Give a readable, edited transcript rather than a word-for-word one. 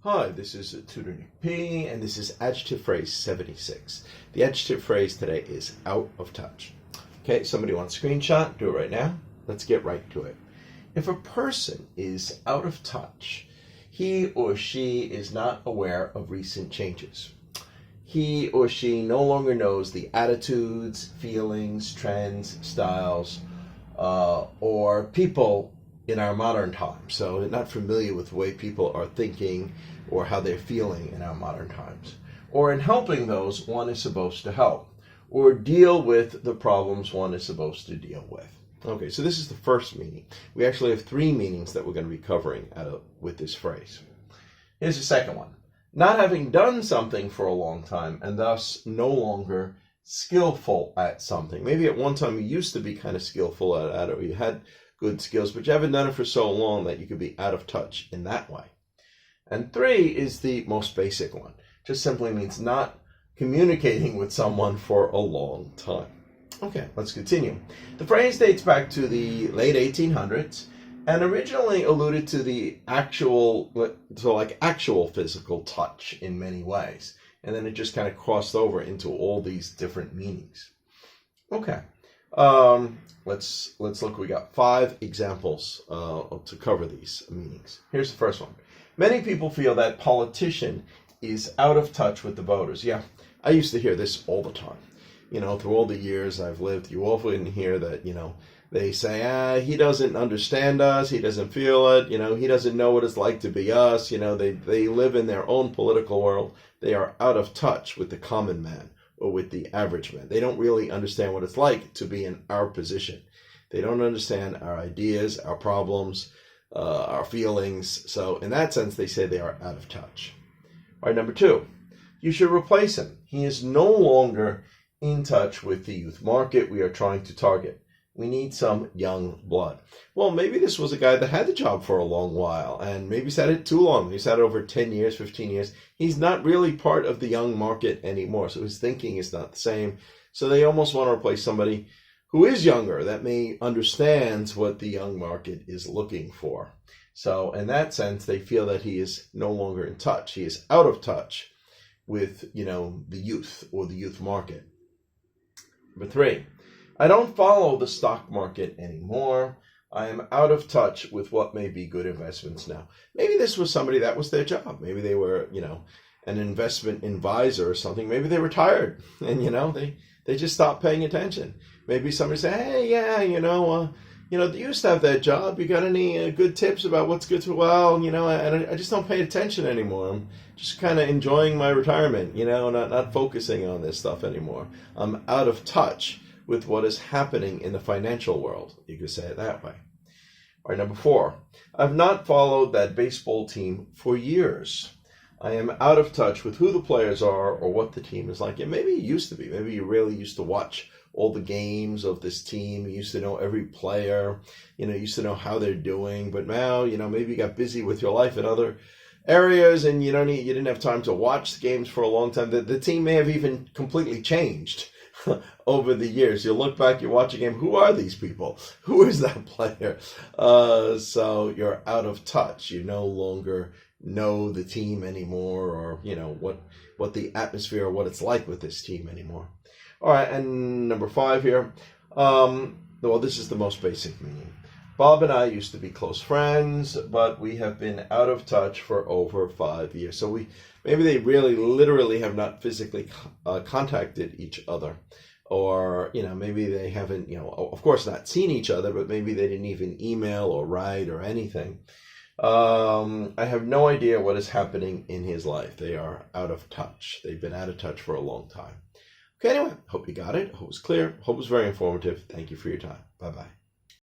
Hi, this is Tutor Nick P, and this is adjective phrase 76. The adjective phrase today is out of touch. Okay, somebody wants a screenshot? Do it right now. Let's get right to it. If a person is out of touch, he or she is not aware of recent changes. He or she no longer knows the attitudes, feelings, trends, styles, or people in our modern times. So they're not familiar with the way people are thinking or how they're feeling in our modern times. Or in helping those, one is supposed to help or deal with the problems one is supposed to deal with. Okay, so this is the first meaning. We actually have three meanings that we're going to be covering with this phrase. Here's the second one. Not having done something for a long time and thus no longer skillful at something. Maybe at one time you used to be kind of skillful at it, or you had good skills, but you haven't done it for so long that you could be out of touch in that way. And three is the most basic one. Just simply means not communicating with someone for a long time. Okay, let's continue. The phrase dates back to the late 1800s and originally alluded to the actual physical touch in many ways. And then it just kind of crossed over into all these different meanings. Okay. Let's look. We got 5 examples to cover these meanings. Here's the first one. Many people feel that politician is out of touch with the voters. Yeah, I used to hear this all the time. Through all the years I've lived, you often hear that, they say, he doesn't understand us, he doesn't feel it, he doesn't know what it's like to be us, they live in their own political world. They are out of touch with the common man or with the average man. They don't really understand what it's like to be in our position. They don't understand our ideas, our problems, our feelings. So in that sense, they say they are out of touch. All right, number 2, you should replace him. He is no longer in touch with the youth market we are trying to target. We need some young blood. Well, maybe this was a guy that had the job for a long while, and maybe he's had it too long. He's had it over 10 years, 15 years. He's not really part of the young market anymore, so his thinking is not the same. So they almost want to replace somebody who is younger, that may understands what the young market is looking for. So in that sense, they feel that he is no longer in touch. He is out of touch with, the youth or the youth market. Number 3, I don't follow the stock market anymore. I am out of touch with what may be good investments now. Maybe this was somebody that was their job. Maybe they were, an investment advisor or something. Maybe they retired and, they just stopped paying attention. Maybe somebody said, hey, yeah, they used to have that job. You got any good tips about what's good to, I just don't pay attention anymore. I'm just kind of enjoying my retirement, not focusing on this stuff anymore. I'm out of touch with what is happening in the financial world. You could say it that way. All right, number 4, I've not followed that baseball team for years. I am out of touch with who the players are or what the team is like. And maybe you used to be. Maybe you really used to watch all the games of this team. You used to know every player, you used to know how they're doing. But now, maybe you got busy with your life in other areas and you didn't have time to watch the games for a long time. The team may have even completely changed over the years. You look back, you watch a game, who are these people? Who is that player? So you're out of touch. You no longer know the team anymore, or what the atmosphere or what it's like with this team anymore. All right, and number 5 here. Well, this is the most basic meaning. Bob and I used to be close friends, but we have been out of touch for over 5 years. So maybe they really literally have not physically contacted each other, or maybe they haven't of course not seen each other, but maybe they didn't even email or write or anything. I have no idea what is happening in his life. They are out of touch. They've been out of touch for a long time. Okay, anyway, hope you got it. Hope it was clear. Hope it was very informative. Thank you for your time. Bye-bye.